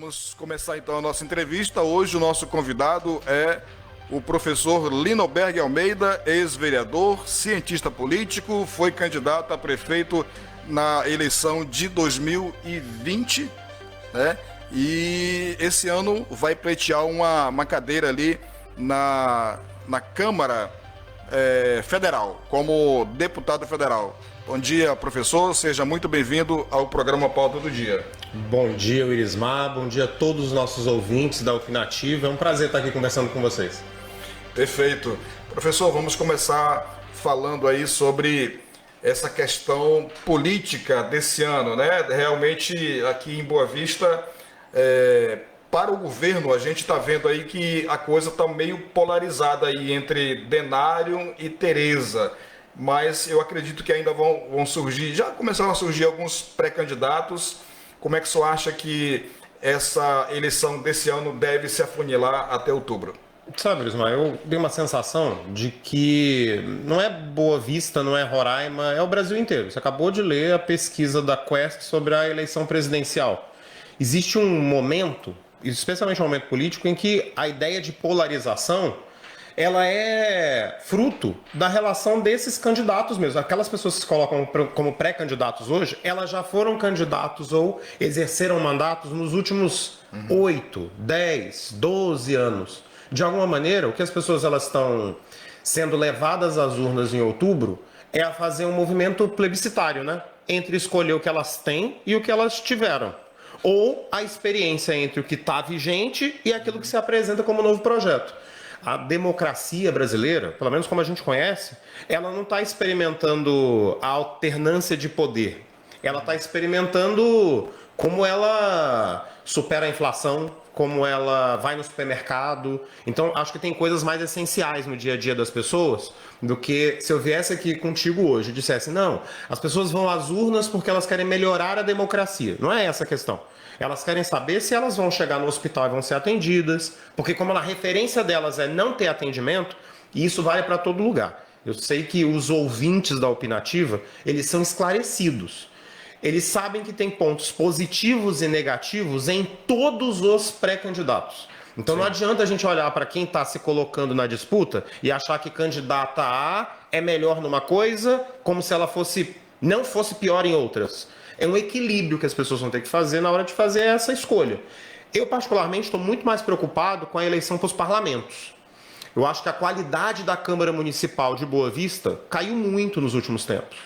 Vamos começar então a nossa entrevista. Hoje o nosso convidado é o professor Linoberg Almeida, ex-vereador, cientista político, foi candidato a prefeito na eleição de 2020, né? E esse ano vai pleitear uma cadeira ali na Câmara Federal, como deputado federal. Bom dia, professor, seja muito bem-vindo ao programa Pauta do Dia. Bom dia, Irismar, bom dia a todos os nossos ouvintes da Opinativa, é um prazer estar aqui conversando com vocês. Perfeito. Professor, vamos começar falando aí sobre essa questão política desse ano, né? Realmente aqui em Boa Vista, para o governo, a gente está vendo aí que a coisa está meio polarizada aí entre Denário e Tereza. Mas eu acredito que ainda vão surgir, já começaram a surgir alguns pré-candidatos. Como é que o senhor acha que essa eleição desse ano deve se afunilar até outubro? Sabe, Irismar, eu tenho uma sensação de que não é Boa Vista, não é Roraima, é o Brasil inteiro. Você acabou de ler a pesquisa da Quest sobre a eleição presidencial. Existe um momento, especialmente um momento político, em que a ideia de polarização ela é fruto da relação desses candidatos mesmo. Aquelas pessoas que se colocam como pré-candidatos hoje, elas já foram candidatos ou exerceram mandatos nos últimos 8, 10, 12 anos. De alguma maneira, o que as pessoas elas estão sendo levadas às urnas em outubro é a fazer um movimento plebiscitário, né? Entre escolher o que elas têm e o que elas tiveram. Ou a experiência entre o que está vigente e aquilo que se apresenta como novo projeto. A democracia brasileira, pelo menos como a gente conhece, ela não está experimentando a alternância de poder. Ela está experimentando como ela supera a inflação, como ela vai no supermercado. Então, acho que tem coisas mais essenciais no dia a dia das pessoas do que se eu viesse aqui contigo hoje e dissesse, não, as pessoas vão às urnas porque elas querem melhorar a democracia. Não é essa a questão. Elas querem saber se elas vão chegar no hospital e vão ser atendidas, porque como a referência delas é não ter atendimento, e isso vale para todo lugar. Eu sei que os ouvintes da Opinativa, eles são esclarecidos. Eles sabem que tem pontos positivos e negativos em todos os pré-candidatos. Então não adianta a gente olhar para quem está se colocando na disputa e achar que candidata A é melhor numa coisa, como se ela não fosse pior em outras. É um equilíbrio que as pessoas vão ter que fazer na hora de fazer essa escolha. Eu, particularmente, estou muito mais preocupado com a eleição para os parlamentos. Eu acho que a qualidade da Câmara Municipal de Boa Vista caiu muito nos últimos tempos.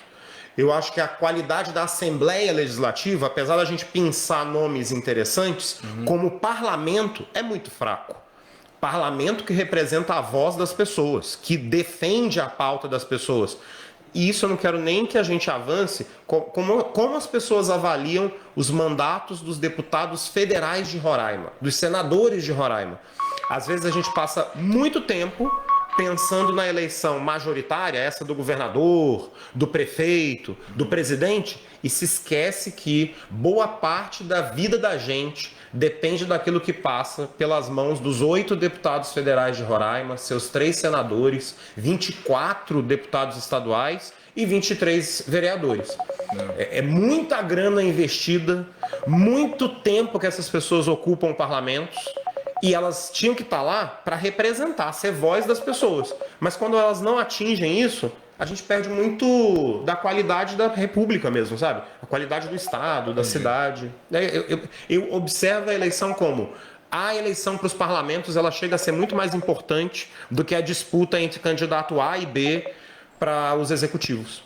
Eu acho que a qualidade da Assembleia Legislativa, apesar da gente pensar nomes interessantes, como parlamento, é muito fraco. Parlamento que representa a voz das pessoas, que defende a pauta das pessoas. E isso eu não quero nem que a gente avance, como as pessoas avaliam os mandatos dos deputados federais de Roraima, dos senadores de Roraima. Às vezes a gente passa muito tempo pensando na eleição majoritária, essa do governador, do prefeito, do presidente, e se esquece que boa parte da vida da gente depende daquilo que passa pelas mãos dos 8 deputados federais de Roraima, seus 3 senadores, 24 deputados estaduais e 23 vereadores. É muita grana investida, muito tempo que essas pessoas ocupam parlamentos, e elas tinham que estar lá para representar, ser voz das pessoas. Mas quando elas não atingem isso, a gente perde muito da qualidade da república mesmo, sabe? A qualidade do estado, da cidade. Eu observo a eleição como a eleição para os parlamentos, ela chega a ser muito mais importante do que a disputa entre candidato A e B para os executivos.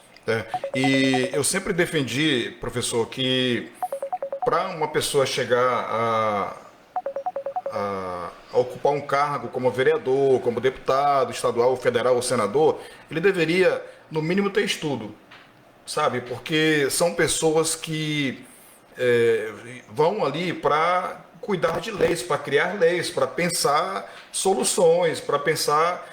E eu sempre defendi, professor, que para uma pessoa chegar a ocupar um cargo como vereador, como deputado estadual, federal ou senador, ele deveria, no mínimo, ter estudo, sabe? Porque são pessoas que vão ali para cuidar de leis, para criar leis, para pensar soluções, para pensar,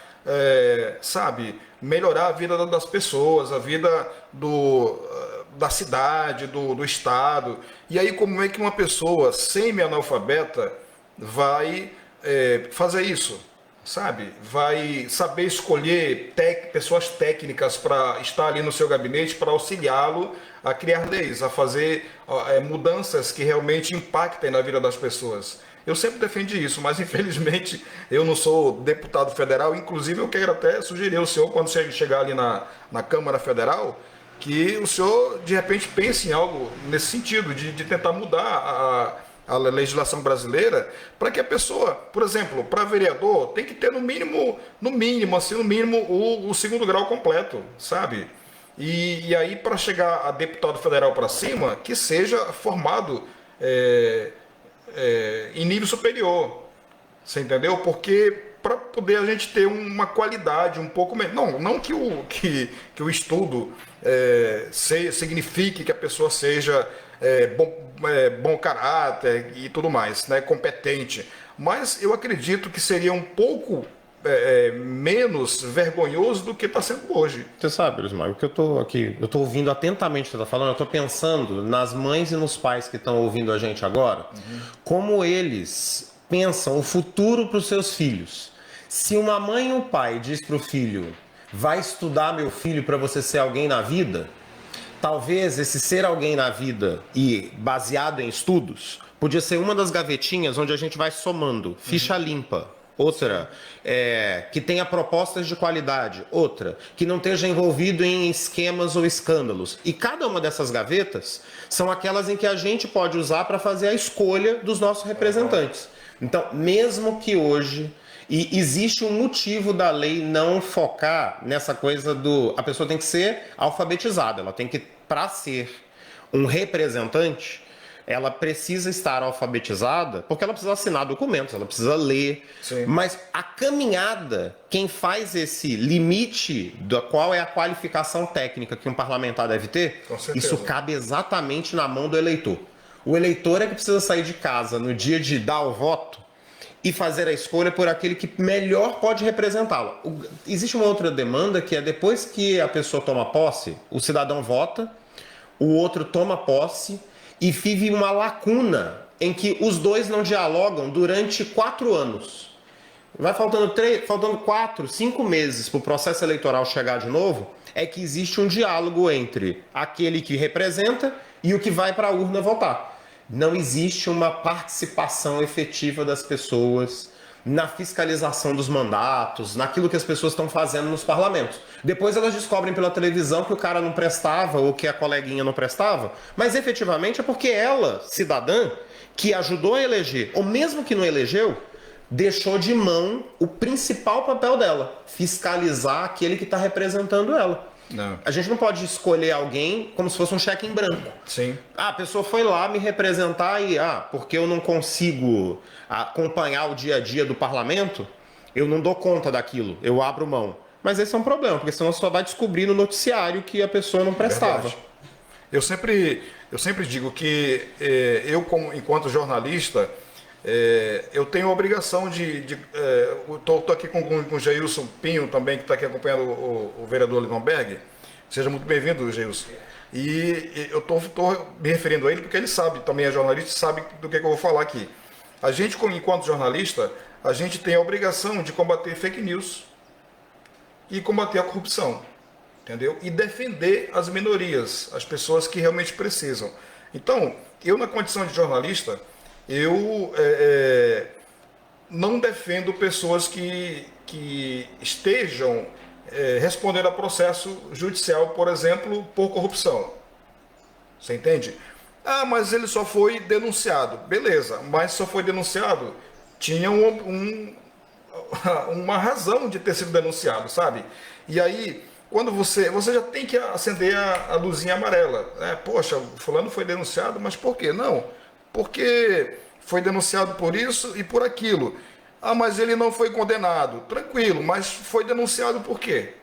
sabe, melhorar a vida das pessoas, a vida da cidade, do estado. E aí, como é que uma pessoa semi-analfabeta vai fazer isso, sabe? Vai saber escolher pessoas técnicas para estar ali no seu gabinete para auxiliá-lo a criar leis, a fazer mudanças que realmente impactem na vida das pessoas. Eu sempre defendi isso, mas infelizmente eu não sou deputado federal. Inclusive eu quero até sugerir ao senhor, quando chegar ali na Câmara Federal, que o senhor de repente pense em algo nesse sentido, de tentar mudar a legislação brasileira, para que a pessoa, por exemplo, para vereador, tem que ter no mínimo o segundo grau completo, sabe? E aí, para chegar a deputado federal para cima, que seja formado em nível superior, você entendeu? Porque para poder a gente ter uma qualidade um pouco melhor. Não que o estudo signifique que a pessoa seja bom caráter e tudo mais, né, competente. Mas eu acredito que seria um pouco menos vergonhoso do que está sendo hoje. Você sabe, Luiz Mário, que eu estou ouvindo atentamente o que você está falando, eu estou pensando nas mães e nos pais que estão ouvindo a gente agora, como eles pensam o futuro para os seus filhos. Se uma mãe e um pai diz para o filho, vai estudar meu filho para você ser alguém na vida, talvez esse ser alguém na vida e baseado em estudos, podia ser uma das gavetinhas onde a gente vai somando, ficha limpa. Outra, que tenha propostas de qualidade. Outra, que não esteja envolvido em esquemas ou escândalos. E cada uma dessas gavetas são aquelas em que a gente pode usar para fazer a escolha dos nossos representantes. Então, mesmo que hoje... E existe um motivo da lei não focar nessa coisa a pessoa tem que ser alfabetizada. Ela tem que, para ser um representante, ela precisa estar alfabetizada, porque ela precisa assinar documentos, ela precisa ler. Sim. Mas a caminhada, quem faz esse limite da qual é a qualificação técnica que um parlamentar deve ter, isso cabe exatamente na mão do eleitor. O eleitor é que precisa sair de casa no dia de dar o voto e fazer a escolha por aquele que melhor pode representá-lo. Existe uma outra demanda que é depois que a pessoa toma posse, o cidadão vota, o outro toma posse e vive uma lacuna em que os dois não dialogam durante 4 anos. Vai faltando 4, 5 meses para o processo eleitoral chegar de novo, é que existe um diálogo entre aquele que representa e o que vai para a urna votar. Não existe uma participação efetiva das pessoas na fiscalização dos mandatos, naquilo que as pessoas estão fazendo nos parlamentos. Depois elas descobrem pela televisão que o cara não prestava ou que a coleguinha não prestava, mas efetivamente é porque ela, cidadã, que ajudou a eleger, ou mesmo que não elegeu, deixou de mão o principal papel dela, fiscalizar aquele que está representando ela. Não. A gente não pode escolher alguém como se fosse um cheque em branco. Sim. A pessoa foi lá me representar e, porque eu não consigo acompanhar o dia a dia do parlamento, eu não dou conta daquilo, eu abro mão. Mas esse é um problema, porque senão você só vai descobrir no noticiário que a pessoa não prestava. Verdade. Eu sempre digo que enquanto jornalista, eu tenho a obrigação estou aqui com o Geilson Pinho também, que está aqui acompanhando o vereador Lindenberg. Seja muito bem-vindo, Geilson. E eu estou me referindo a ele porque ele sabe, também é jornalista, sabe do que eu vou falar aqui. A gente, enquanto jornalista, a gente tem a obrigação de combater fake news e combater a corrupção, entendeu? E defender as minorias, as pessoas que realmente precisam. Então, eu na condição de jornalista, eu não defendo pessoas que estejam respondendo a processo judicial, por exemplo, por corrupção. Você entende? Mas ele só foi denunciado. Beleza, mas só foi denunciado. Tinha uma razão de ter sido denunciado, sabe? E aí, quando você já tem que acender a luzinha amarela. Poxa, fulano foi denunciado, mas por quê? Não. Porque foi denunciado por isso e por aquilo. Mas ele não foi condenado. Tranquilo, mas foi denunciado por quê?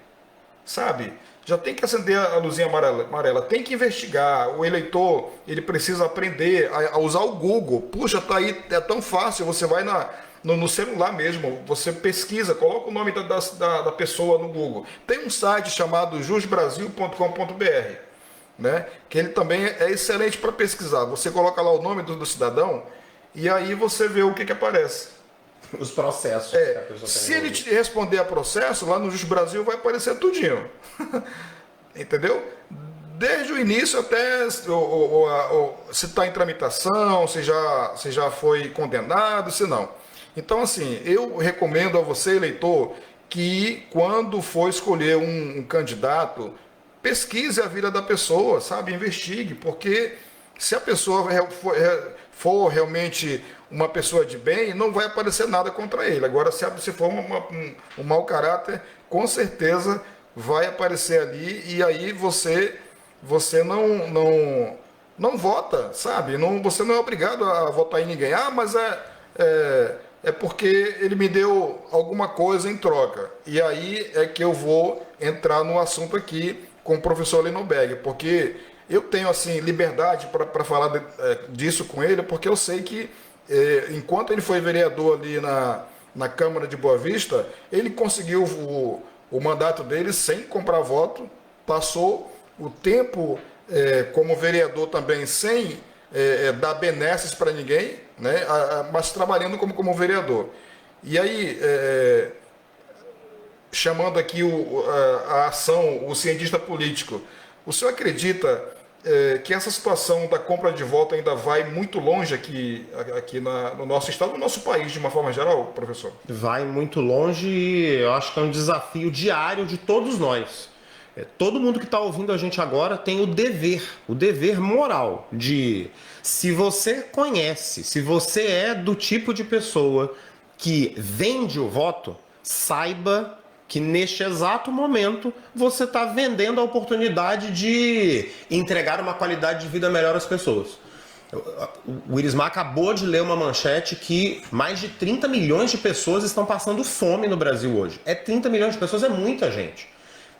Sabe? Já tem que acender a luzinha amarela. Tem que investigar. O eleitor, ele precisa aprender a usar o Google. Puxa, tá aí, é tão fácil. Você vai no celular mesmo. Você pesquisa, coloca o nome da pessoa no Google. Tem um site chamado jusbrasil.com.br. Né? Que ele também é excelente para pesquisar. Você coloca lá o nome do cidadão e aí você vê o que aparece. Os processos. Se ele te responder a processo, lá no Justiça Brasil vai aparecer tudinho. Entendeu? Desde o início até se está em tramitação, se já foi condenado, se não. Então, assim, eu recomendo a você, eleitor, que quando for escolher um candidato, pesquise a vida da pessoa, sabe? Investigue, porque se a pessoa for realmente uma pessoa de bem, não vai aparecer nada contra ele. Agora, se for um mau caráter, com certeza vai aparecer ali, e aí você não vota, sabe? Você não é obrigado a votar em ninguém. Ah, mas é porque ele me deu alguma coisa em troca. E aí é que eu vou entrar no assunto aqui com o professor Lindenberg, porque eu tenho assim liberdade para falar disso com ele, porque eu sei que enquanto ele foi vereador ali na Câmara de Boa Vista, ele conseguiu o mandato dele sem comprar voto, passou o tempo como vereador também sem dar benesses para ninguém, né, mas trabalhando como vereador. E aí, chamando aqui a ação, o cientista político, o senhor acredita que essa situação da compra de voto ainda vai muito longe aqui no nosso estado, no nosso país, de uma forma geral, professor? Vai muito longe e eu acho que é um desafio diário de todos nós. Todo mundo que está ouvindo a gente agora tem o dever moral de, se você conhece, se você é do tipo de pessoa que vende o voto, saiba que neste exato momento você está vendendo a oportunidade de entregar uma qualidade de vida melhor às pessoas. O Irismar acabou de ler uma manchete que mais de 30 milhões de pessoas estão passando fome no Brasil hoje. 30 milhões de pessoas é muita gente.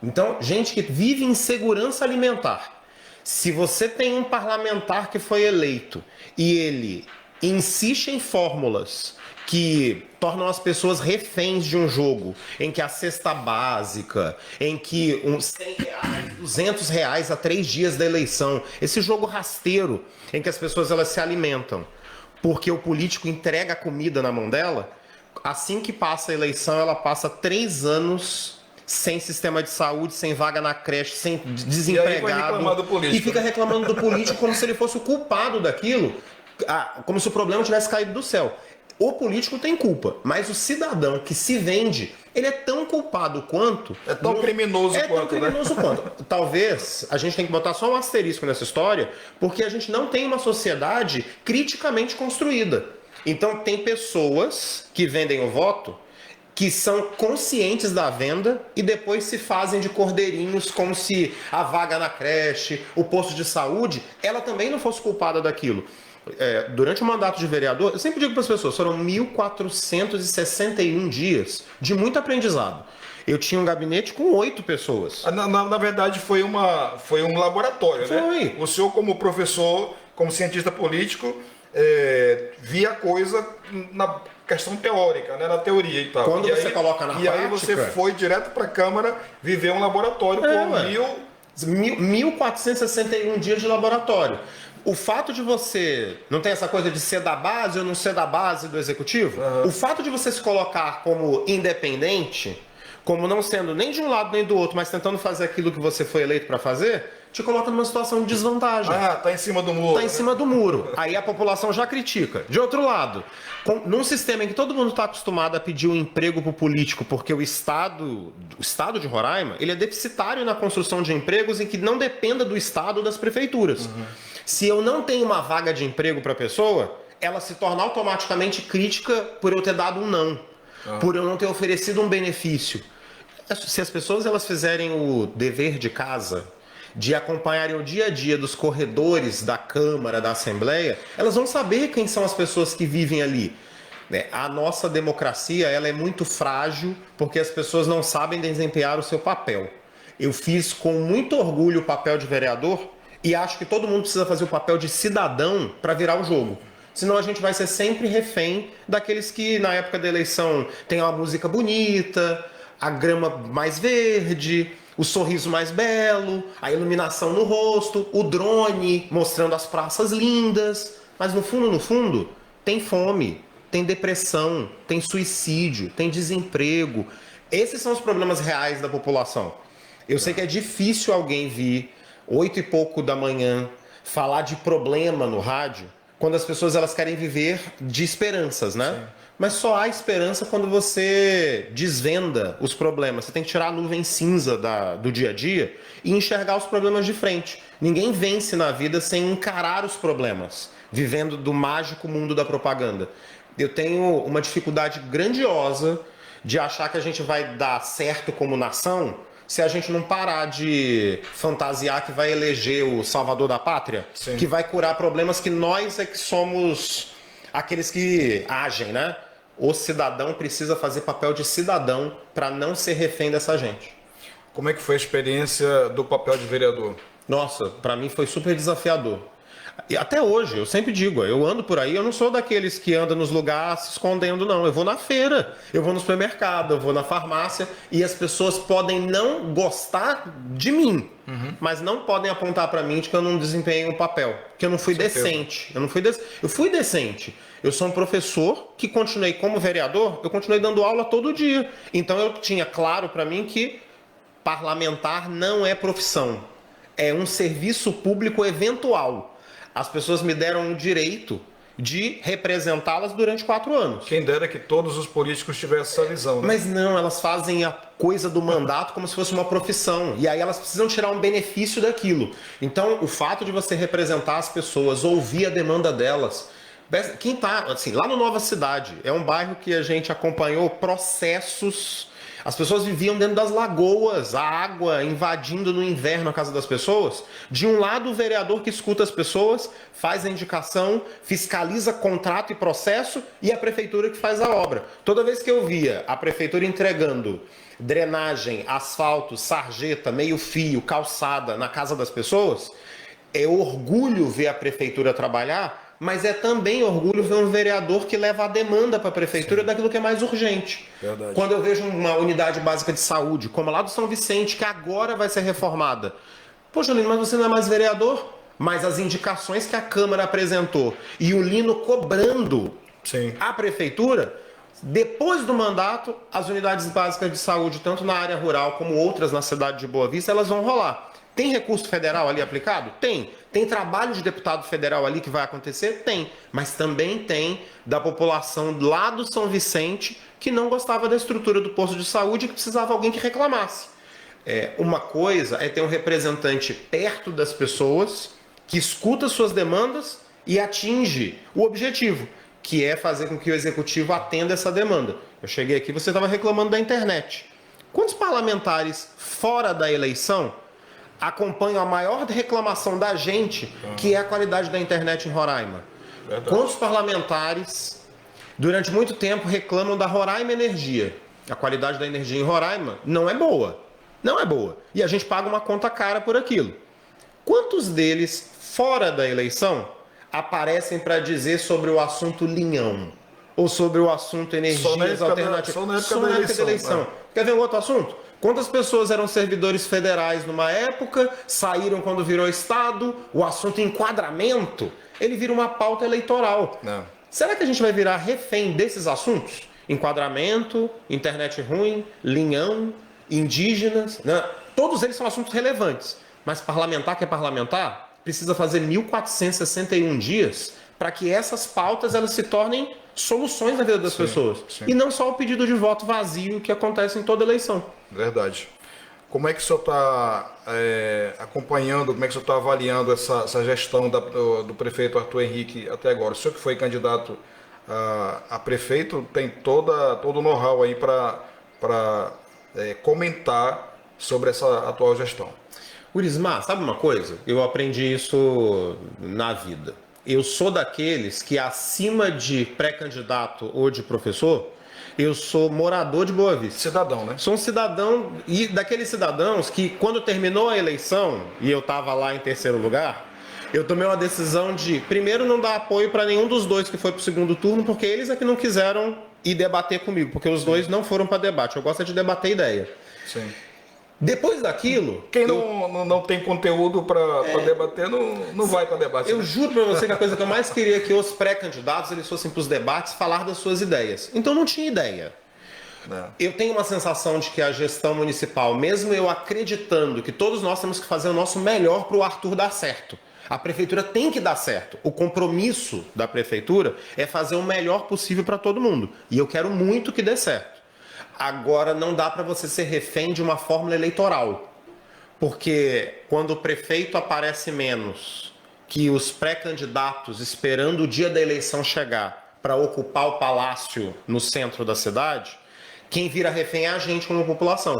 Então, gente que vive em insegurança alimentar. Se você tem um parlamentar que foi eleito e ele insiste em fórmulas que tornam as pessoas reféns de um jogo, em que a cesta básica, em que uns R$100, R$200 a 3 dias da eleição, esse jogo rasteiro em que as pessoas elas se alimentam, porque o político entrega a comida na mão dela, assim que passa a eleição, ela passa 3 anos sem sistema de saúde, sem vaga na creche, sem desempregado, e fica reclamando do político como se ele fosse o culpado daquilo, como se o problema tivesse caído do céu. O político tem culpa, mas o cidadão que se vende, ele é tão culpado quanto... É tão criminoso quanto. Talvez a gente tenha que botar só um asterisco nessa história, porque a gente não tem uma sociedade criticamente construída. Então tem pessoas que vendem o voto que são conscientes da venda e depois se fazem de cordeirinhos como se a vaga na creche, o posto de saúde, ela também não fosse culpada daquilo. Durante o mandato de vereador, eu sempre digo para as pessoas, foram 1.461 dias de muito aprendizado. Eu tinha um gabinete com 8 pessoas. Na verdade, foi um laboratório, né? O senhor, como professor, como cientista político, via a coisa na questão teórica, né? Na teoria e tal. Quando você coloca na prática... E aí você foi direto para a Câmara viver um laboratório por 1.461 dias de laboratório. O fato de você não tem essa coisa de ser da base ou não ser da base do executivo, o fato de você se colocar como independente, como não sendo nem de um lado nem do outro, mas tentando fazer aquilo que você foi eleito para fazer, te coloca numa situação de desvantagem. Tá em cima do muro. Tá em cima do muro. Aí a população já critica. De outro lado, num sistema em que todo mundo está acostumado a pedir um emprego para o político, porque o estado de Roraima, ele é deficitário na construção de empregos em que não dependa do estado ou das prefeituras. Se eu não tenho uma vaga de emprego para a pessoa, ela se torna automaticamente crítica por eu ter dado um não, por eu não ter oferecido um benefício. Se as pessoas elas fizerem o dever de casa, de acompanharem o dia a dia dos corredores da Câmara, da Assembleia, elas vão saber quem são as pessoas que vivem ali. A nossa democracia ela é muito frágil porque as pessoas não sabem desempenhar o seu papel. Eu fiz com muito orgulho o papel de vereador, e acho que todo mundo precisa fazer o papel de cidadão para virar o jogo. Senão a gente vai ser sempre refém daqueles que na época da eleição tem uma música bonita, a grama mais verde, o sorriso mais belo, a iluminação no rosto, o drone mostrando as praças lindas. Mas no fundo, tem fome, tem depressão, tem suicídio, tem desemprego. Esses são os problemas reais da população. Eu sei que é difícil alguém vir 8 e pouco da manhã falar de problema no rádio, quando as pessoas elas querem viver de esperanças, né? Sim. Mas só há esperança quando você desvenda os problemas. Você tem que tirar a nuvem cinza do dia a dia e enxergar os problemas de frente. Ninguém vence na vida sem encarar os problemas, vivendo do mágico mundo da propaganda. Eu tenho uma dificuldade grandiosa de achar que a gente vai dar certo como nação se a gente não parar de fantasiar que vai eleger o salvador da pátria, sim, que vai curar problemas que nós é que somos aqueles que agem, né? O cidadão precisa fazer papel de cidadão para não ser refém dessa gente. Como é que foi a experiência do papel de vereador? Nossa, para mim foi super desafiador. E até hoje, eu sempre digo, eu ando por aí, eu não sou daqueles que andam nos lugares se escondendo, não. Eu vou na feira, eu vou no supermercado, eu vou na farmácia e as pessoas podem não gostar de mim, mas não podem apontar para mim de que eu não desempenho o papel, que eu não fui decente. Eu fui decente. Eu sou um professor que continuei como vereador, eu continuei dando aula todo dia. Então eu tinha claro para mim que parlamentar não é profissão, é um serviço público eventual. As pessoas me deram o direito de representá-las durante 4 anos. Quem dera que todos os políticos tivessem essa visão, né? Mas não, elas fazem a coisa do mandato como se fosse uma profissão. E aí elas precisam tirar um benefício daquilo. Então, o fato de você representar as pessoas, ouvir a demanda delas... Quem tá, assim, lá no Nova Cidade, é um bairro que a gente acompanhou processos... As pessoas viviam dentro das lagoas, a água invadindo no inverno a casa das pessoas. De um lado, o vereador que escuta as pessoas, faz a indicação, fiscaliza contrato e processo, e a prefeitura que faz a obra. Toda vez que eu via a prefeitura entregando drenagem, asfalto, sarjeta, meio-fio, calçada na casa das pessoas, é orgulho ver a prefeitura trabalhar, mas é também orgulho ver um vereador que leva a demanda para a prefeitura, sim, daquilo que é mais urgente. Verdade. Quando eu vejo uma unidade básica de saúde, como a lá do São Vicente, que agora vai ser reformada. Poxa, Lino, mas você não é mais vereador? Mas as indicações que a Câmara apresentou e o Lino cobrando, sim, a prefeitura, depois do mandato, as unidades básicas de saúde, tanto na área rural como outras na cidade de Boa Vista, elas vão rolar. Tem recurso federal ali aplicado? Tem. Tem trabalho de deputado federal ali que vai acontecer? Tem. Mas também tem da população lá do São Vicente que não gostava da estrutura do posto de saúde e que precisava de alguém que reclamasse. Uma coisa é ter um representante perto das pessoas que escuta suas demandas e atinge o objetivo, que é fazer com que o executivo atenda essa demanda. Eu cheguei aqui, você estava reclamando da internet. Quantos parlamentares fora da eleição acompanham a maior reclamação da gente, que é a qualidade da internet em Roraima? Verdade. Quantos parlamentares, durante muito tempo, reclamam da Roraima Energia? A qualidade da energia em Roraima não é boa. Não é boa. E a gente paga uma conta cara por aquilo. Quantos deles, fora da eleição, aparecem para dizer sobre o assunto linhão? Ou sobre o assunto energias alternativas? Só na época da eleição. Quer ver um outro assunto? Quantas pessoas eram servidores federais numa época, saíram quando virou Estado, o assunto enquadramento, ele vira uma pauta eleitoral. Não. Será que a gente vai virar refém desses assuntos? Enquadramento, internet ruim, linhão, indígenas, né? Todos eles são assuntos relevantes. Mas parlamentar que é parlamentar precisa fazer 1.461 dias para que essas pautas elas se tornem soluções na vida das pessoas. Sim. E não só o pedido de voto vazio que acontece em toda eleição. Verdade. Como é que o senhor está acompanhando, como é que o senhor está avaliando essa gestão do prefeito Arthur Henrique até agora? O senhor que foi candidato a prefeito tem todo o know-how aí para comentar sobre essa atual gestão. Urismar, sabe uma coisa? Eu aprendi isso na vida. Eu sou daqueles que, acima de pré-candidato ou de professor, eu sou morador de Boa Vista. Cidadão, né? Sou um cidadão, e daqueles cidadãos que, quando terminou a eleição, e eu estava lá em terceiro lugar, eu tomei uma decisão de, primeiro, não dar apoio para nenhum dos dois que foi para o segundo turno, porque eles é que não quiseram ir debater comigo, porque os dois não foram para debate. Eu gosto de debater ideia. Sim. Depois daquilo... Quem não tem conteúdo para debater, não vai para debate. Eu juro para você que a coisa que eu mais queria é que os pré-candidatos eles fossem para os debates falar das suas ideias. Então não tinha ideia. Eu tenho uma sensação de que a gestão municipal, mesmo eu acreditando que todos nós temos que fazer o nosso melhor para o Arthur dar certo. A prefeitura tem que dar certo. O compromisso da prefeitura é fazer o melhor possível para todo mundo. E eu quero muito que dê certo. Agora, não dá para você ser refém de uma fórmula eleitoral. Porque quando o prefeito aparece menos que os pré-candidatos esperando o dia da eleição chegar para ocupar o palácio no centro da cidade, quem vira refém é a gente como população.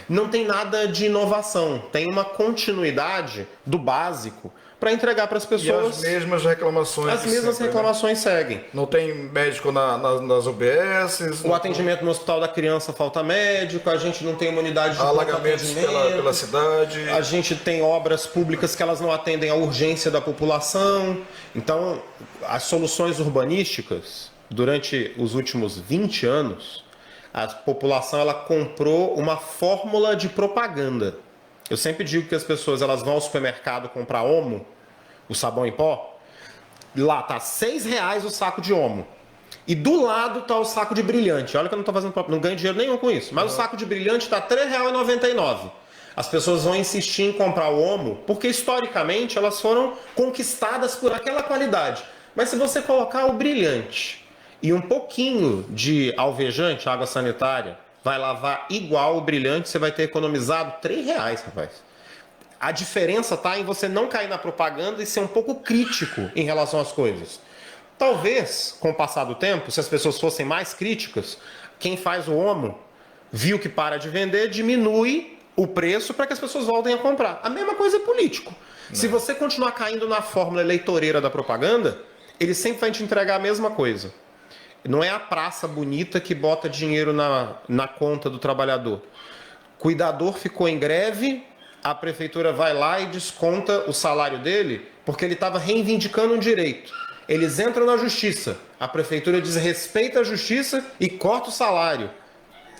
Não tem nada de inovação, tem uma continuidade do básico para entregar para as pessoas. E as mesmas reclamações. As mesmas sempre, reclamações seguem. Não tem médico nas UBSs. O atendimento no Hospital da Criança falta médico, a gente não tem uma unidade de alagamentos pela cidade. A gente tem obras públicas que elas não atendem à urgência da população. Então, as soluções urbanísticas, durante os últimos 20 anos, a população ela comprou uma fórmula de propaganda. Eu sempre digo que as pessoas elas vão ao supermercado comprar Omo, o sabão em pó, e lá tá R$6 o saco de Omo. E do lado tá o saco de brilhante. Olha que eu não tô fazendo, não ganho dinheiro nenhum com isso. Mas o saco de brilhante tá R$3,99. As pessoas vão insistir em comprar o Omo porque historicamente elas foram conquistadas por aquela qualidade. Mas se você colocar o brilhante e um pouquinho de alvejante, água sanitária, vai lavar igual o brilhante, você vai ter economizado R$3, rapaz. A diferença está em você não cair na propaganda e ser um pouco crítico em relação às coisas. Talvez, com o passar do tempo, se as pessoas fossem mais críticas, quem faz o Omo viu que para de vender, diminui o preço para que as pessoas voltem a comprar. A mesma coisa é político. Se você continuar caindo na fórmula eleitoreira da propaganda, ele sempre vai te entregar a mesma coisa. Não é a praça bonita que bota dinheiro na conta do trabalhador. Cuidador ficou em greve, a prefeitura vai lá e desconta o salário dele porque ele estava reivindicando um direito. Eles entram na justiça, a prefeitura desrespeita a justiça e corta o salário.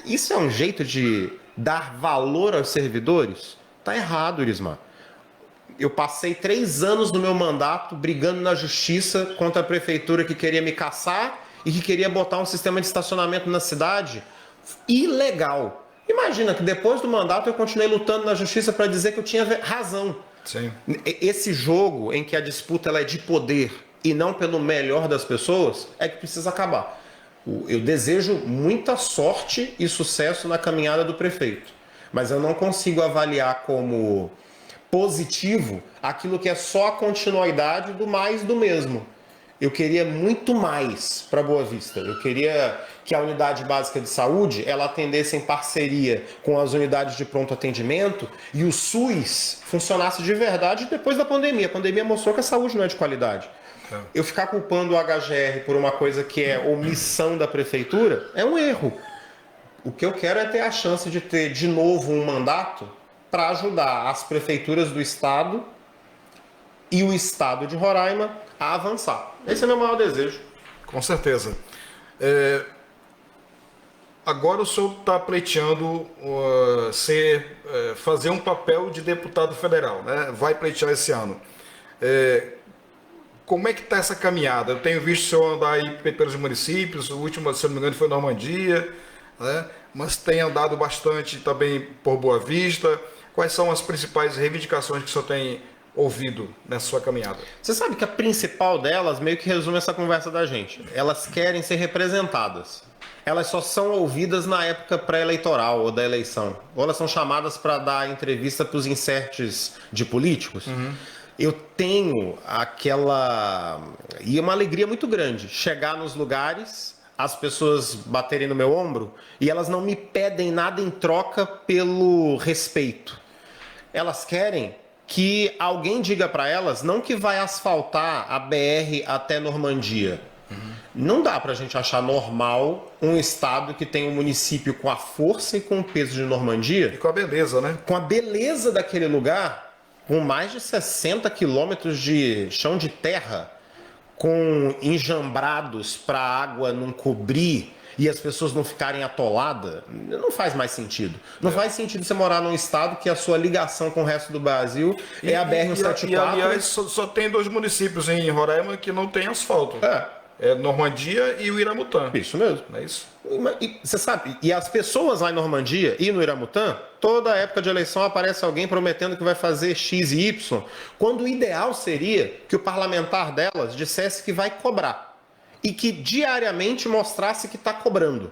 Isso é um jeito de dar valor aos servidores? Tá errado, Irismar. Eu passei 3 anos do meu mandato brigando na justiça contra a prefeitura que queria me caçar e que queria botar um sistema de estacionamento na cidade ilegal. Imagina que depois do mandato eu continuei lutando na justiça para dizer que eu tinha razão. Sim. Esse jogo em que a disputa ela é de poder e não pelo melhor das pessoas é que precisa acabar. Eu desejo muita sorte e sucesso na caminhada do prefeito, mas eu não consigo avaliar como positivo aquilo que é só a continuidade do mais do mesmo. Eu queria muito mais para Boa Vista. Eu queria que a unidade básica de saúde ela atendesse em parceria com as unidades de pronto atendimento e o SUS funcionasse de verdade depois da pandemia. A pandemia mostrou que a saúde não é de qualidade. Eu ficar culpando o HGR por uma coisa que é omissão da prefeitura é um erro. O que eu quero é ter a chance de ter de novo um mandato para ajudar as prefeituras do estado e o estado de Roraima a avançar. Esse é o meu maior desejo. Com certeza. Agora o senhor está pleiteando fazer um papel de deputado federal, né? Vai pleitear esse ano. Como é que está essa caminhada? Eu tenho visto o senhor andar aí pelos municípios, o último, se não me engano, foi Normandia, né? Mas tem andado bastante também por Boa Vista. Quais são as principais reivindicações que o senhor tem ouvido nessa sua caminhada? Você sabe que a principal delas meio que resume essa conversa da gente. Elas querem ser representadas. Elas só são ouvidas na época pré-eleitoral ou da eleição. Ou elas são chamadas para dar entrevista para os inserts de políticos. Eu tenho uma alegria muito grande. Chegar nos lugares, as pessoas baterem no meu ombro e elas não me pedem nada em troca pelo respeito. Elas querem que alguém diga para elas, não que vai asfaltar a BR até Normandia. Não dá para a gente achar normal um estado que tem um município com a força e com o peso de Normandia. E com a beleza, né? Com a beleza daquele lugar, com mais de 60 quilômetros de chão de terra, com enjambrados para a água não cobrir e as pessoas não ficarem atoladas, não faz mais sentido. Não faz sentido você morar num estado que a sua ligação com o resto do Brasil é a BR-174. E aliás, só tem 2 municípios em Roraima que não tem asfalto. É Normandia e o Iramutã. Isso mesmo. Não é isso? E você sabe, e as pessoas lá em Normandia e no Iramutã, toda época de eleição aparece alguém prometendo que vai fazer X e Y, quando o ideal seria que o parlamentar delas dissesse que vai cobrar e que diariamente mostrasse que está cobrando.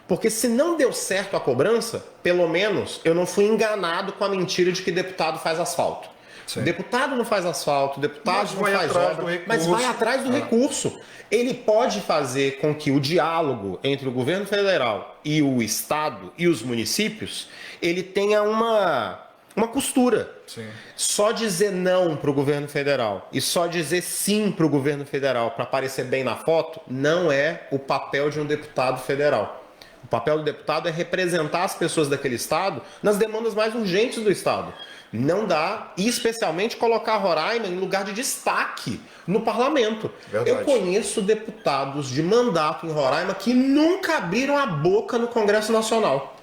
Porque se não deu certo a cobrança, pelo menos eu não fui enganado com a mentira de que deputado faz asfalto. Sim. Deputado não faz asfalto, deputado não faz obra, mas vai atrás do recurso. Ele pode fazer com que o diálogo entre o governo federal e o estado e os municípios, ele tenha uma costura. Sim. Só dizer não para o governo federal e só dizer sim para o governo federal para aparecer bem na foto não é o papel de um deputado federal. O papel do deputado é representar as pessoas daquele estado nas demandas mais urgentes do estado. Não dá, e especialmente colocar Roraima em lugar de destaque no parlamento. Verdade. Eu conheço deputados de mandato em Roraima que nunca abriram a boca no Congresso Nacional.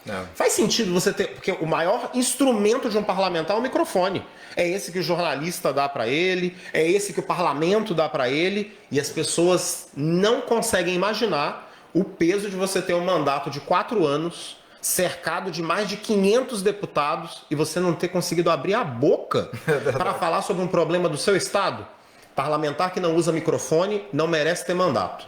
Não. Faz sentido você ter, porque o maior instrumento de um parlamentar é o microfone. É esse que o jornalista dá para ele, é esse que o parlamento dá para ele, e as pessoas não conseguem imaginar o peso de você ter um mandato de 4 anos, cercado de mais de 500 deputados e você não ter conseguido abrir a boca para falar sobre um problema do seu estado. Parlamentar que não usa microfone não merece ter mandato.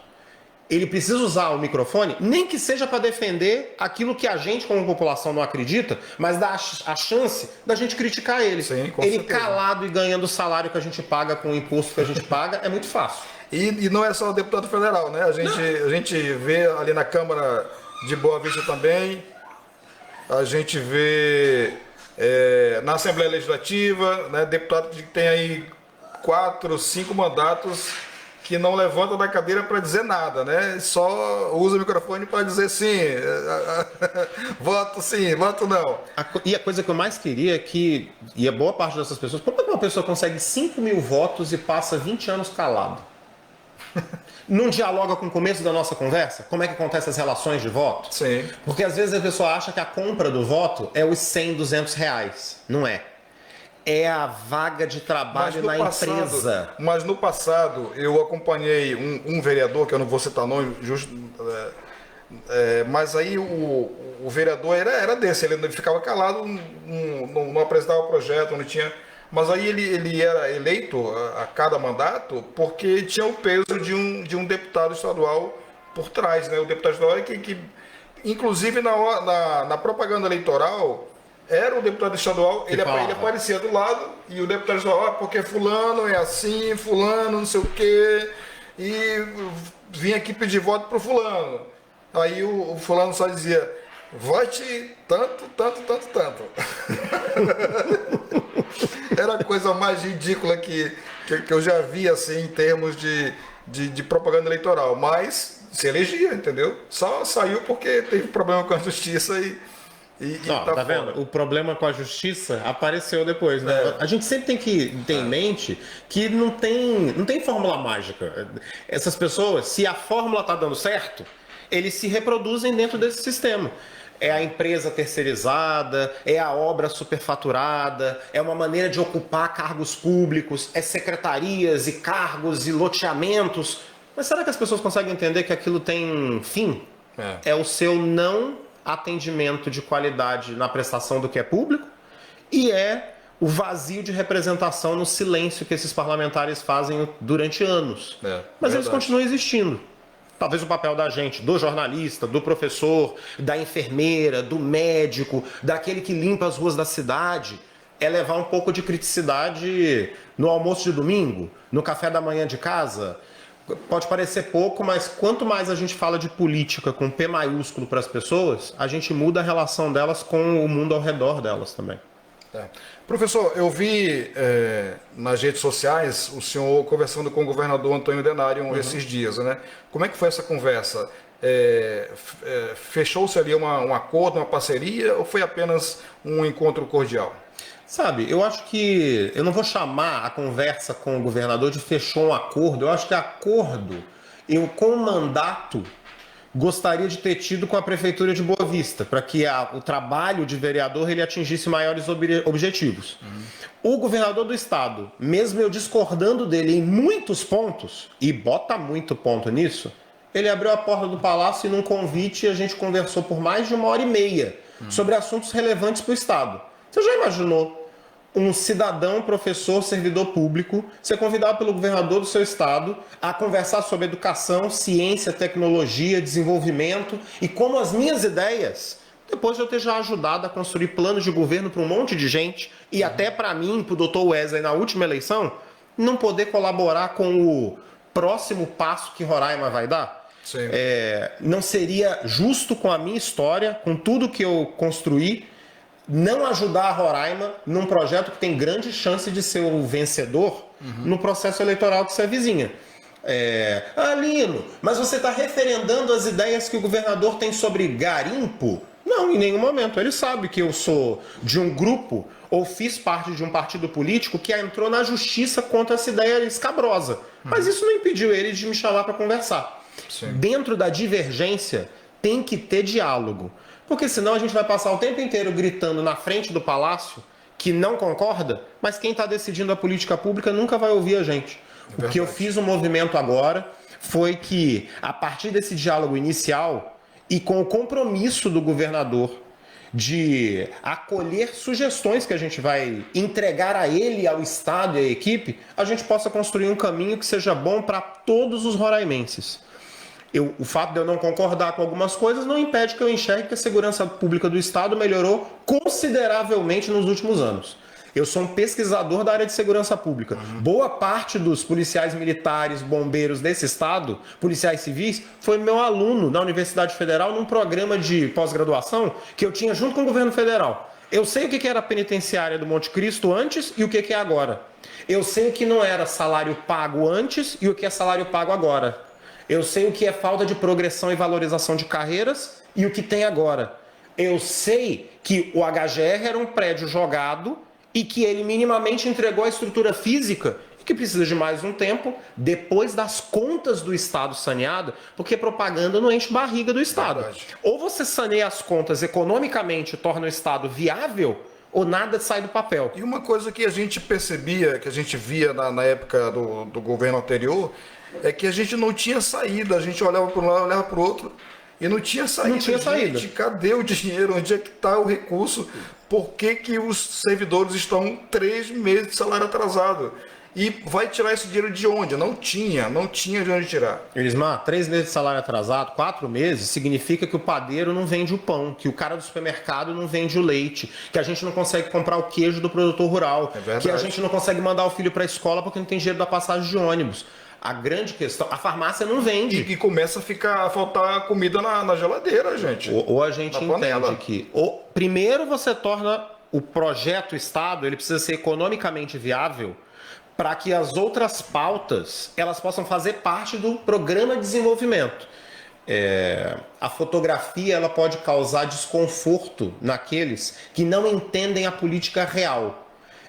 Ele precisa usar o microfone, nem que seja para defender aquilo que a gente, como população, não acredita, mas dá a chance da gente criticar ele. Sim, com ele certeza. Calado e ganhando o salário que a gente paga com o imposto que a gente paga é muito fácil. E não é só o deputado federal, né? A gente vê ali na Câmara de Boa Vista também. A gente vê na Assembleia Legislativa, né, deputado que tem aí 4, 5 mandatos que não levanta da cadeira para dizer nada, né? Só usa o microfone para dizer sim, voto sim, voto não. E a coisa que eu mais queria é que, e a boa parte dessas pessoas, como é que uma pessoa consegue 5 mil votos e passa 20 anos calado? Não dialoga com o começo da nossa conversa? Como é que acontecem as relações de voto? Sim. Porque às vezes a pessoa acha que a compra do voto é os 100, 200 reais. Não é. É a vaga de trabalho na empresa. Mas no passado eu acompanhei um vereador, que eu não vou citar nome, mas aí o vereador era desse, ele ficava calado, não apresentava projeto, não tinha... Mas aí ele era eleito a cada mandato porque tinha o peso de um deputado estadual por trás, né? O deputado estadual que inclusive na propaganda eleitoral, era o deputado estadual, ele aparecia do lado e o deputado estadual, porque fulano é assim, fulano não sei o quê, e vinha aqui pedir voto pro fulano. Aí o fulano só dizia, vote tanto, tanto, tanto, tanto. Era a coisa mais ridícula que eu já vi, assim, em termos de propaganda eleitoral. Mas se elegia, entendeu? Só saiu porque teve problema com a justiça e tá vendo? O problema com a justiça apareceu depois, né? A gente sempre tem que ter em mente que não tem fórmula mágica. Essas pessoas, se a fórmula tá dando certo, eles se reproduzem dentro desse sistema. É a empresa terceirizada, é a obra superfaturada, é uma maneira de ocupar cargos públicos, é secretarias e cargos e loteamentos. Mas será que as pessoas conseguem entender que aquilo tem fim? É o seu não atendimento de qualidade na prestação do que é público e é o vazio de representação no silêncio que esses parlamentares fazem durante anos. Mas eles continuam existindo. Talvez o papel da gente, do jornalista, do professor, da enfermeira, do médico, daquele que limpa as ruas da cidade, é levar um pouco de criticidade no almoço de domingo, no café da manhã de casa. Pode parecer pouco, mas quanto mais a gente fala de política com P maiúsculo para as pessoas, a gente muda a relação delas com o mundo ao redor delas também. Professor, eu vi nas redes sociais o senhor conversando com o governador Antônio Denário esses dias, né? Como é que foi essa conversa? Fechou-se ali um acordo, uma parceria, ou foi apenas um encontro cordial? Sabe, eu acho que eu não vou chamar a conversa com o governador de fechou um acordo. Eu acho que acordo com o mandato gostaria de ter tido com a Prefeitura de Boa Vista, para que o trabalho de vereador ele atingisse maiores objetivos. O governador do estado, mesmo eu discordando dele em muitos pontos, e bota muito ponto nisso, ele abriu a porta do palácio e num convite a gente conversou por mais de 1h30 sobre assuntos relevantes para o estado. Você já imaginou um cidadão, professor, servidor público ser convidado pelo governador do seu estado a conversar sobre educação, ciência, tecnologia, desenvolvimento e como as minhas ideias, depois de eu ter já ajudado a construir planos de governo para um monte de gente e até para mim, para o Dr. Wesley na última eleição, não poder colaborar com o próximo passo que Roraima vai dar? Não seria justo com a minha história, com tudo que eu construí, não ajudar a Roraima num projeto que tem grande chance de ser o vencedor no processo eleitoral que se avizinha. Lino, mas você está referendando as ideias que o governador tem sobre garimpo? Não, em nenhum momento. Ele sabe que eu sou de um grupo ou fiz parte de um partido político que entrou na justiça contra essa ideia escabrosa. Mas isso não impediu ele de me chamar para conversar. Sim. Dentro da divergência tem que ter diálogo. Porque senão a gente vai passar o tempo inteiro gritando na frente do palácio que não concorda, mas quem está decidindo a política pública nunca vai ouvir a gente. O que eu fiz um movimento agora foi que, a partir desse diálogo inicial e com o compromisso do governador de acolher sugestões que a gente vai entregar a ele, ao Estado e à equipe, a gente possa construir um caminho que seja bom para todos os roraimenses. O fato de eu não concordar com algumas coisas não impede que eu enxergue que a segurança pública do Estado melhorou consideravelmente nos últimos anos. Eu sou um pesquisador da área de segurança pública. Boa parte dos policiais militares, bombeiros desse estado, policiais civis, foi meu aluno na Universidade Federal num programa de pós-graduação que eu tinha junto com o governo federal. Eu sei o que era a penitenciária do Monte Cristo antes e o que é agora. Eu sei o que não era salário pago antes e o que é salário pago agora. Eu sei o que é falta de progressão e valorização de carreiras e o que tem agora. Eu sei que o HGR era um prédio jogado e que ele minimamente entregou a estrutura física e que precisa de mais um tempo depois das contas do Estado saneado, porque propaganda não enche barriga do Estado. Ou você saneia as contas economicamente e torna o Estado viável, ou nada sai do papel. E uma coisa que a gente percebia, que a gente via na época do governo anterior, é que a gente não tinha saída, a gente olhava para um lado, olhava para o outro e não tinha saída. Não tinha saída. Gente, cadê o dinheiro? Onde é que está o recurso? Por que os servidores estão 3 meses de salário atrasado? E vai tirar esse dinheiro de onde? Não tinha de onde tirar. Elismar, 3 meses de salário atrasado, 4 meses, significa que o padeiro não vende o pão, que o cara do supermercado não vende o leite, que a gente não consegue comprar o queijo do produtor rural, que a gente não consegue mandar o filho para a escola porque não tem dinheiro da passagem de ônibus. A grande questão, a farmácia não vende. E começa a faltar comida na geladeira, gente. Ou a gente entende que... Primeiro você torna o projeto Estado, ele precisa ser economicamente viável para que as outras pautas elas possam fazer parte do programa de desenvolvimento. A fotografia ela pode causar desconforto naqueles que não entendem a política real.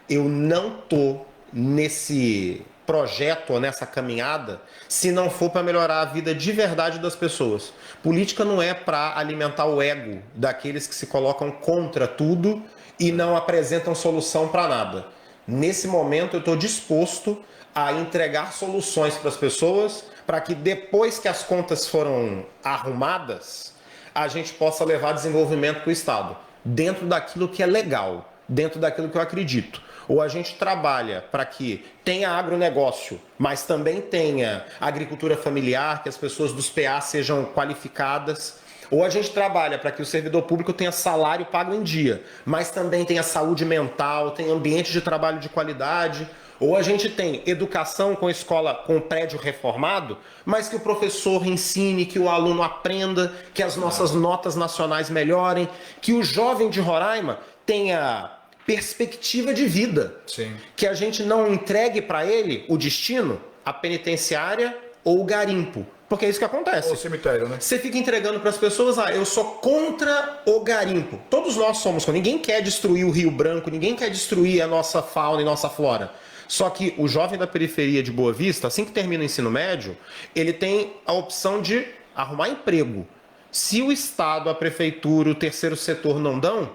Eu não estou nesse projeto ou nessa caminhada se não for para melhorar a vida de verdade das pessoas. Política não é para alimentar o ego daqueles que se colocam contra tudo e não apresentam solução para nada. Nesse momento eu estou disposto a entregar soluções para as pessoas para que depois que as contas foram arrumadas, a gente possa levar desenvolvimento para o Estado, dentro daquilo que é legal, dentro daquilo que eu acredito. Ou a gente trabalha para que tenha agronegócio, mas também tenha agricultura familiar, que as pessoas dos PA sejam qualificadas. Ou a gente trabalha para que o servidor público tenha salário pago em dia, mas também tenha saúde mental, tenha ambiente de trabalho de qualidade. Ou a gente tem educação com escola, com prédio reformado, mas que o professor ensine, que o aluno aprenda, que as nossas notas nacionais melhorem, que o jovem de Roraima tenha perspectiva de vida. Sim. Que a gente não entregue para ele o destino, a penitenciária ou o garimpo. Porque é isso que acontece. Ou o cemitério, né? Você fica entregando para as pessoas, eu sou contra o garimpo. Todos nós somos. Ninguém quer destruir o Rio Branco, ninguém quer destruir a nossa fauna e nossa flora. Só que o jovem da periferia de Boa Vista, assim que termina o ensino médio, ele tem a opção de arrumar emprego. Se o Estado, a Prefeitura, o terceiro setor não dão,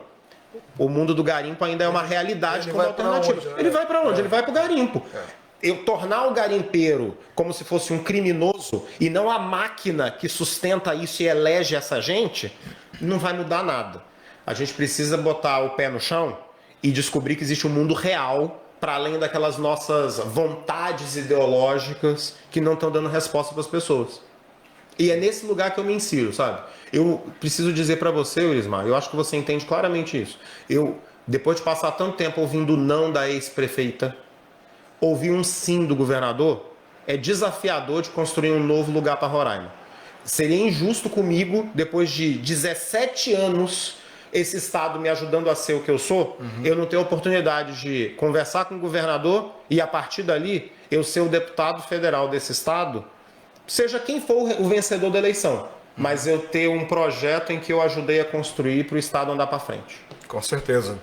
o mundo do garimpo ainda é uma realidade como alternativa. Onde, né? Ele vai para onde? Ele vai para o garimpo. Eu tornar o garimpeiro como se fosse um criminoso e não a máquina que sustenta isso e elege essa gente, não vai mudar nada. A gente precisa botar o pé no chão e descobrir que existe um mundo real para além daquelas nossas vontades ideológicas que não estão dando resposta para as pessoas. E é nesse lugar que eu me insiro, sabe? Eu preciso dizer para você, Ulismar, eu acho que você entende claramente isso. Eu, depois de passar tanto tempo ouvindo o não da ex-prefeita, ouvir um sim do governador, é desafiador de construir um novo lugar para Roraima. Seria injusto comigo, depois de 17 anos, esse Estado me ajudando a ser o que eu sou, eu não ter a oportunidade de conversar com o governador e, a partir dali, eu ser o deputado federal desse Estado, seja quem for o vencedor da eleição, mas eu ter um projeto em que eu ajudei a construir para o Estado andar para frente. Com certeza.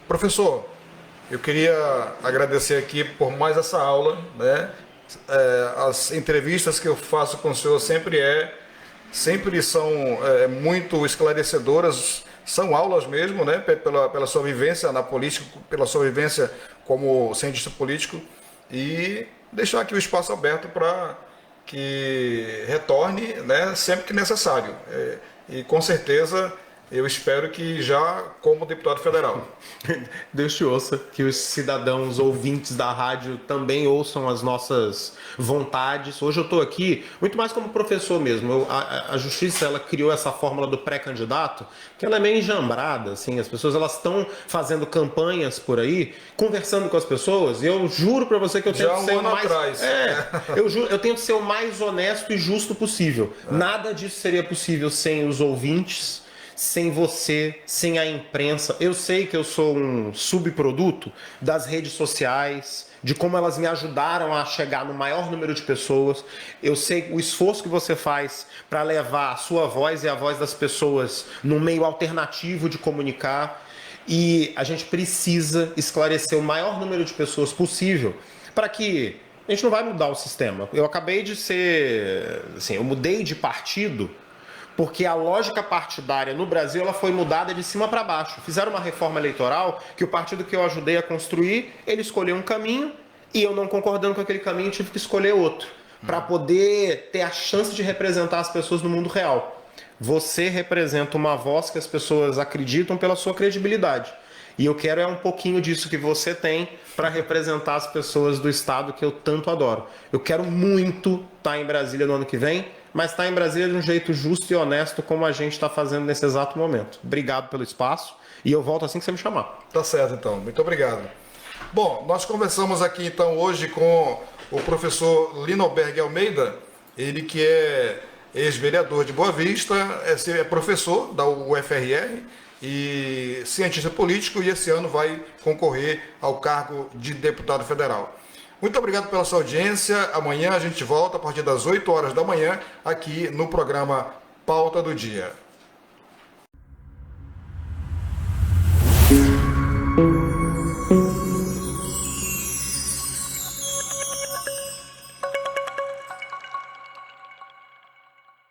Professor, eu queria agradecer aqui por mais essa aula, né? As entrevistas que eu faço com o senhor sempre são muito esclarecedoras, são aulas mesmo, né? Pela sua vivência na política, pela sua vivência como cientista político, e deixar aqui o espaço aberto para que retorne, né, sempre que necessário. E com certeza eu espero que já como deputado federal. Deus te ouça, que os cidadãos ouvintes da rádio também ouçam as nossas vontades. Hoje eu estou aqui muito mais como professor mesmo. A Justiça, ela criou essa fórmula do pré-candidato, que ela é meio enjambrada, assim. As pessoas, elas estão fazendo campanhas por aí, conversando com as pessoas, e eu juro para você que eu tento ser o mais... eu tento ser o mais honesto e justo possível. Nada disso seria possível sem os ouvintes, sem você, sem a imprensa. Eu sei que eu sou um subproduto das redes sociais, de como elas me ajudaram a chegar no maior número de pessoas. Eu sei o esforço que você faz para levar a sua voz e a voz das pessoas num meio alternativo de comunicar. E a gente precisa esclarecer o maior número de pessoas possível para que... A gente não vai mudar o sistema. Eu acabei de ser... Assim, eu mudei de partido porque a lógica partidária no Brasil ela foi mudada de cima para baixo. Fizeram uma reforma eleitoral que o partido que eu ajudei a construir, ele escolheu um caminho e eu, não concordando com aquele caminho, tive que escolher outro para poder ter a chance de representar as pessoas no mundo real. Você representa uma voz que as pessoas acreditam pela sua credibilidade. E eu quero um pouquinho disso que você tem para representar as pessoas do Estado que eu tanto adoro. Eu quero muito estar em Brasília no ano que vem, mas estar em Brasília de um jeito justo e honesto como a gente está fazendo nesse exato momento. Obrigado pelo espaço e eu volto assim que você me chamar. Tá certo, então. Muito obrigado. Bom, nós conversamos aqui então hoje com o professor Linoberg Almeida, ele que é ex-vereador de Boa Vista, é professor da UFRR e cientista político, e esse ano vai concorrer ao cargo de deputado federal. Muito obrigado pela sua audiência. Amanhã a gente volta a partir das 8 horas da manhã aqui no programa Pauta do Dia.